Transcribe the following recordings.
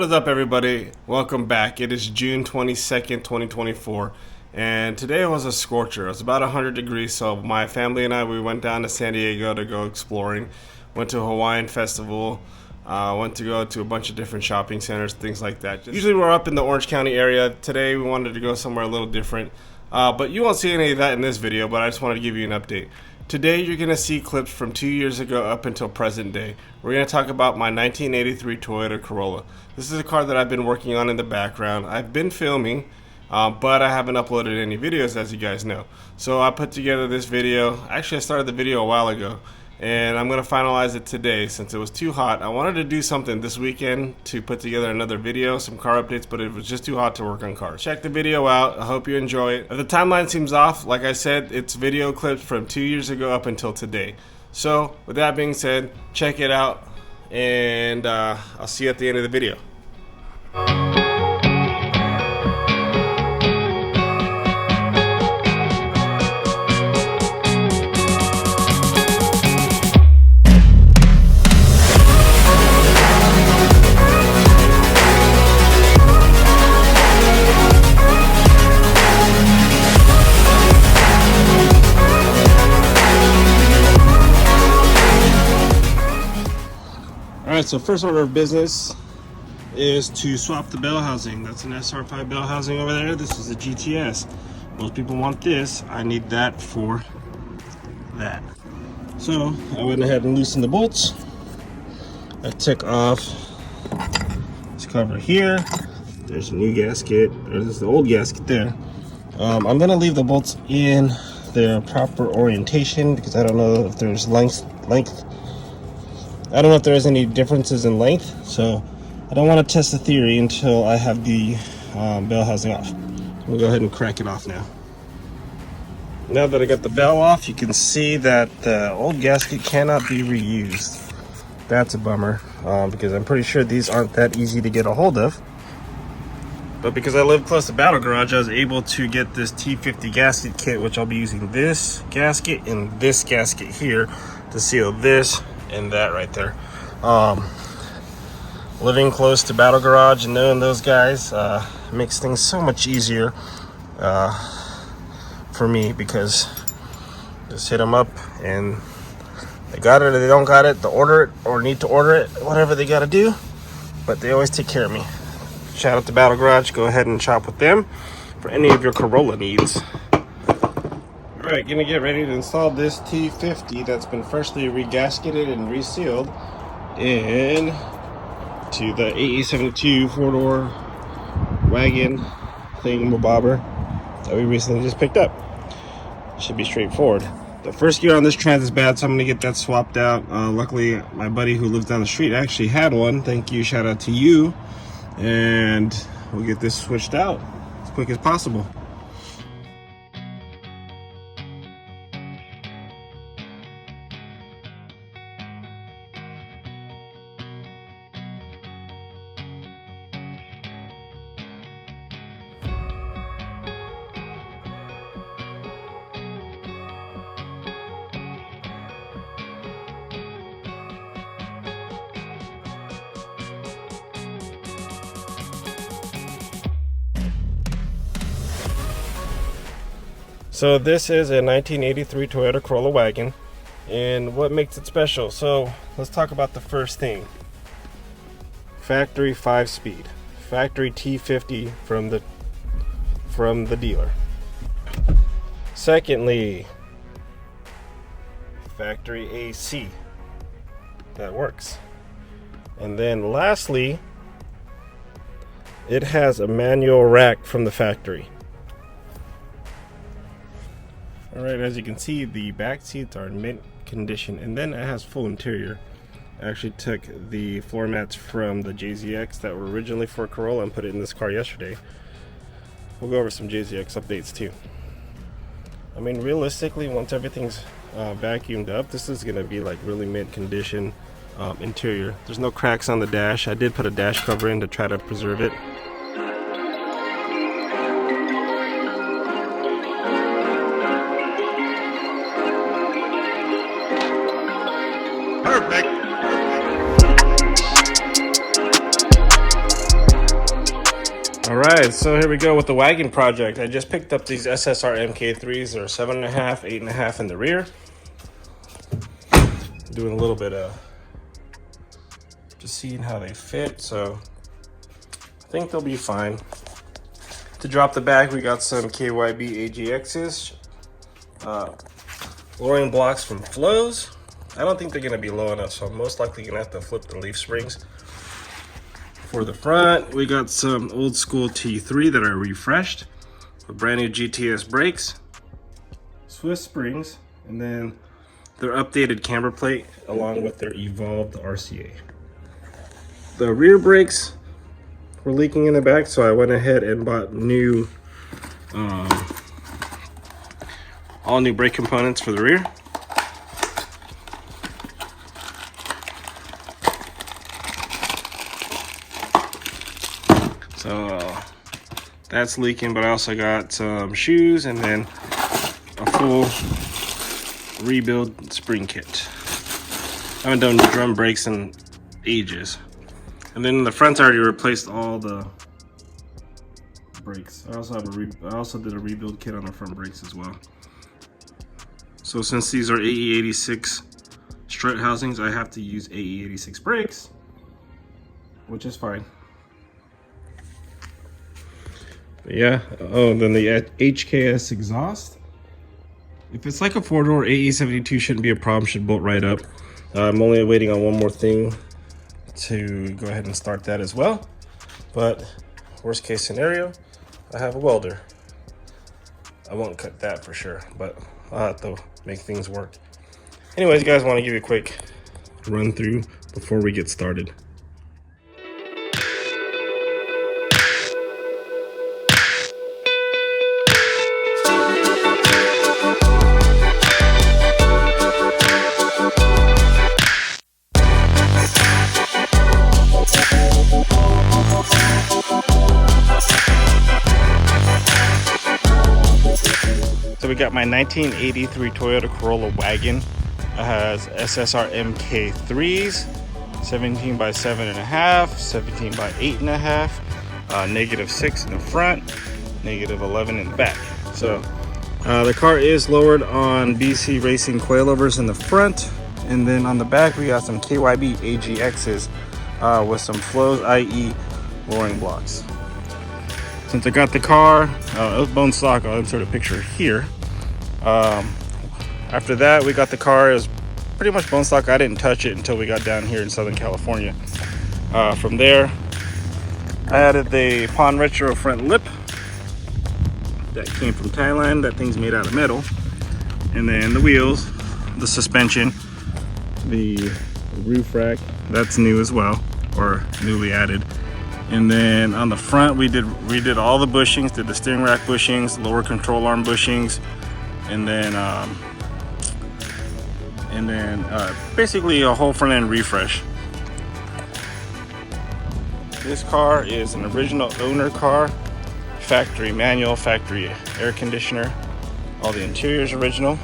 What is up, everybody? Welcome back. It is June 22nd, 2024, and today was a scorcher. It was about 100 degrees, so my family and I, we went down to San Diego to go exploring. Went to a Hawaiian festival, went to go to a bunch of different shopping centers, things like that. Usually we're up in the Orange County area. Today we wanted to go somewhere a little different, but you won't see any of that in this video, but I just wanted to give you an update. Today you're going to see clips from 2 years ago up until present day. We're going to talk about my 1983 Toyota Corolla. This is a car that I've been working on in the background. I've been filming, but I haven't uploaded any videos, as you guys know. So I put together this video. Actually, I started the video a while ago, and I'm going to finalize it today since it was too hot. I wanted to do something this weekend to put together another video, some car updates, but it was just too hot to work on cars. Check the video out. I hope you enjoy it. If the timeline seems off, like I said, it's video clips from 2 years ago up until today. So with that being said, check it out, and I'll see you at the end of the video. Alright, so first order of business is to swap the bell housing. That's an SR5 bell housing over there. This is a GTS. Most people want this. I need that for that. So I went ahead and loosened the bolts. I took off this cover here. There's a new gasket. There's the old gasket there. I'm gonna leave the bolts in their proper orientation because I don't know if there's length. I don't know if there's any differences in length, so I don't want to test the theory until I have the bell housing off. We'll go ahead and crack it off now. Now that I got the bell off, you can see that the old gasket cannot be reused. That's a bummer, because I'm pretty sure these aren't that easy to get a hold of. But because I live close to Battle Garage, I was able to get this T50 gasket kit, which I'll be using this gasket and this gasket here to seal this and that right there. Living close to Battle Garage and knowing those guys makes things so much easier for me, because just hit them up and they got it or they don't got it, they order it or need to order it, whatever they got to do, but they always take care of me. Shout out to Battle Garage. Go ahead and shop with them for any of your Corolla needs. Alright, gonna get ready to install this T50 that's been freshly regasketed and resealed in to the Ae72 four-door wagon thingamabobber that we recently just picked up. Should be straightforward. The first gear on this trans is bad, so I'm gonna get that swapped out. Luckily, my buddy who lives down the street actually had one. Thank you, shout out to you. And we'll get this switched out as quick as possible. So this is a 1983 Toyota Corolla wagon, and what makes it special? So let's talk about the first thing. Factory 5-speed, factory T50 from the dealer. Secondly, factory AC, that works. And then lastly, it has a manual rack from the factory. Alright, as you can see, the back seats are in mint condition, and then it has full interior. I actually took the floor mats from the JZX that were originally for Corolla and put it in this car yesterday. We'll go over some JZX updates too. I mean, realistically, once everything's vacuumed up, this is going to be like really mint condition interior. There's no cracks on the dash. I did put a dash cover in to try to preserve it. Perfect. Alright, so here we go with the wagon project. I just picked up these SSR MK3s. They're 7.5, 8.5 in the rear. Doing a little bit of just seeing how they fit, so I think they'll be fine. To drop the back, we got some KYB AGXs. Lowering blocks from flows. I don't think they're going to be low enough, so I'm most likely going to have to flip the leaf springs. For the front, we got some old school T3 that are refreshed with brand new GTS brakes, Swiss springs, and then their updated camber plate along with their evolved RCA. The rear brakes were leaking in the back, so I went ahead and bought new, all new brake components for the rear. So that's leaking, but I also got some shoes and then a full rebuild spring kit. I haven't done drum brakes in ages. And then the front's already replaced all the brakes. I also did a rebuild kit on the front brakes as well. So since these are Ae72 strut housings, I have to use Ae72 brakes, which is fine. But yeah, oh, then the HKS exhaust. If it's like a 4-door, Ae72 shouldn't be a problem, should bolt right up. I'm only waiting on one more thing to go ahead and start that as well. But worst case scenario, I have a welder. I won't cut that for sure, but I'll have to make things work. Anyways, guys, I want to give you a quick run through before we get started. So we got my 1983 Toyota Corolla wagon. It has SSR MK3s, 17 by 7.5, 17 by 8.5, -6 in the front, -11 in the back. So the car is lowered on BC Racing coilovers in the front, and then on the back we got some KYB AGXs with some flows, i.e. lowering blocks. Since I got the car, it was bone stock. I'll insert a picture here. After that, we got the car. It was pretty much bone stock. I didn't touch it until we got down here in Southern California. From there, I added the Pond Retro front lip that came from Thailand. That thing's made out of metal. And then the wheels, the suspension, the roof rack, that's new as well, or newly added. And then on the front, we redid all the bushings, did the steering rack bushings, lower control arm bushings, and then basically a whole front end refresh. This car is an original owner car, factory manual, factory air conditioner. All the interior is original,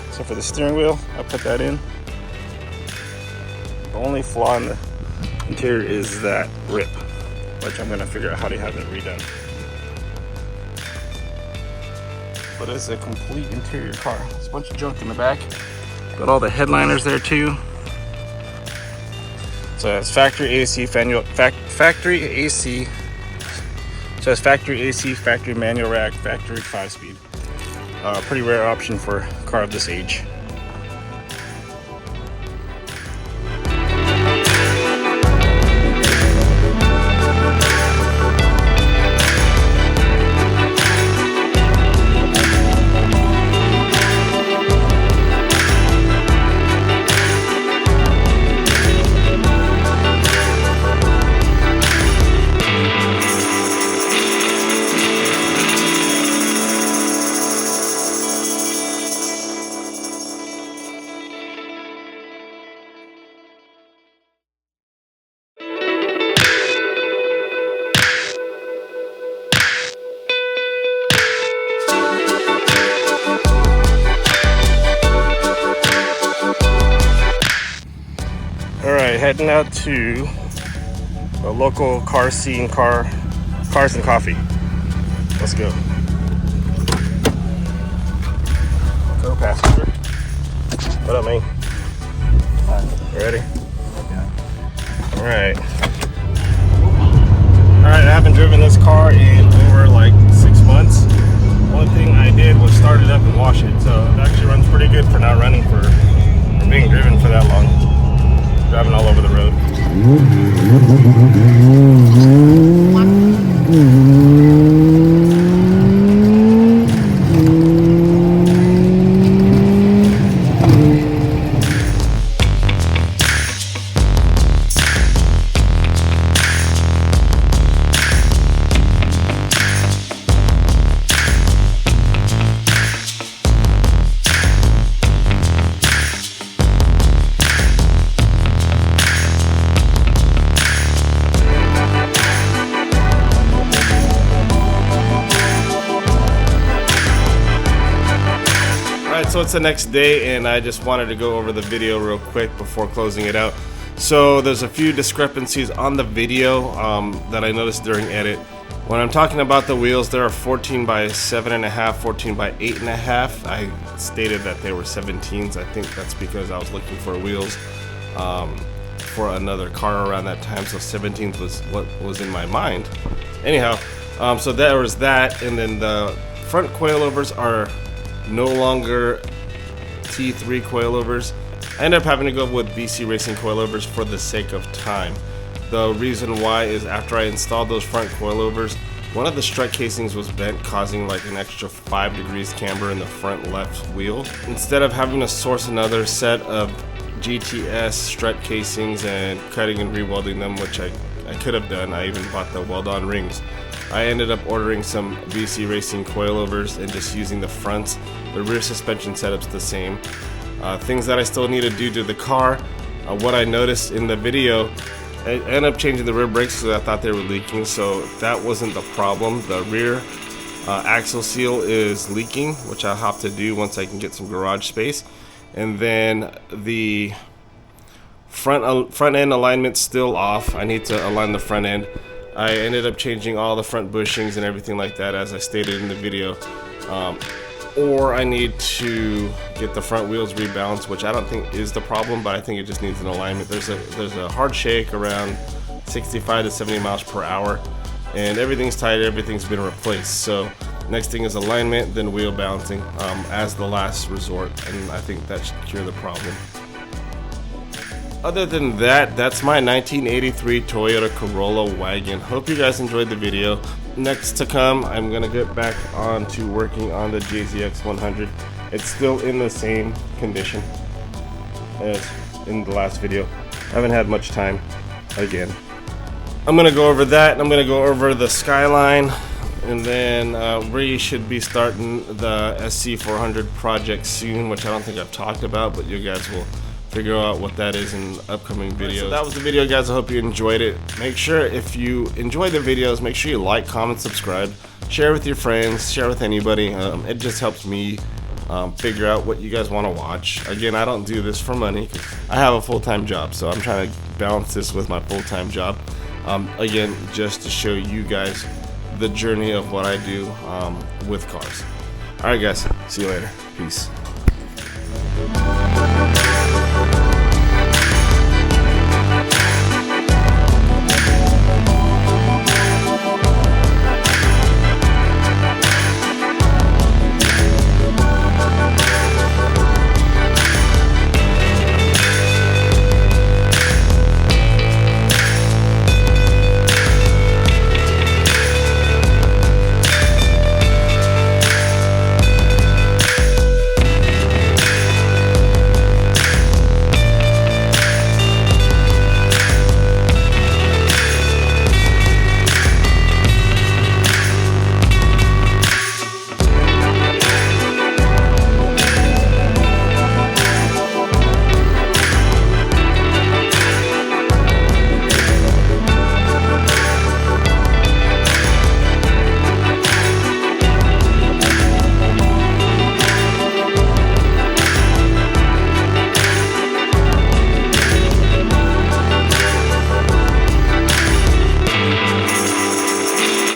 except for the steering wheel. I put that in. The only flaw in the interior is that rip, which I'm gonna figure out how to have it redone. But it's a complete interior car. There's a bunch of junk in the back. Got all the headliners there too. So it's factory AC, factory AC. So it's factory AC, factory manual rack, factory 5-speed. Pretty rare option for a car of this age. Heading out to a local car cars and coffee. Let's go. Co-passenger. What up, man? Ready? Alright. Alright, I haven't driven this car in over like 6 months. One thing I did was start it up and wash it, so it actually runs pretty good for not running for being driven for that long. Driving all over the road. So it's the next day, and I just wanted to go over the video real quick before closing it out. So there's a few discrepancies on the video that I noticed during edit. When I'm talking about the wheels, there are 14 by 7.5, 14 by 8.5. I stated that they were 17s. I think that's because I was looking for wheels for another car around that time, so 17s was what was in my mind. Anyhow, so there was that, and then the front coilovers are no longer T3 coilovers. I ended up having to go with BC Racing coilovers for the sake of time. The reason why is after I installed those front coilovers, one of the strut casings was bent, causing like an extra 5 degrees camber in the front left wheel. Instead of having to source another set of GTS strut casings and cutting and re-welding them, which I could have done, I even bought the weld-on rings. I ended up ordering some BC Racing coilovers and just using the fronts. The rear suspension setup's the same. Things that I still need to do to the car. What I noticed in the video, I ended up changing the rear brakes because I thought they were leaking, so that wasn't the problem. The rear axle seal is leaking, which I'll have to do once I can get some garage space. And then the front end alignment's still off. I need to align the front end. I ended up changing all the front bushings and everything like that, as I stated in the video. Or I need to get the front wheels rebalanced, which I don't think is the problem, but I think it just needs an alignment. There's a hard shake around 65 to 70 miles per hour, and everything's tight, everything's been replaced. So next thing is alignment, then wheel balancing as the last resort, and I think that should cure the problem. Other than that, that's my 1983 Toyota Corolla wagon. Hope you guys enjoyed the video. Next to come, I'm gonna get back on to working on the JZX 100. It's still in the same condition as in the last video. I haven't had much time again. I'm gonna go over that, and I'm gonna go over the Skyline, and then we should be starting the SC400 project soon, which I don't think I've talked about, but you guys will figure out what that is in upcoming videos. So that was the video, guys. I hope you enjoyed it. Make sure, if you enjoy the videos, make sure you like, comment, subscribe, share with your friends, share with anybody. It just helps me figure out what you guys want to watch. Again, I don't do this for money. I have a full-time job, so I'm trying to balance this with my full-time job. Again, just to show you guys the journey of what I do with cars. Alright guys, see you later. Peace.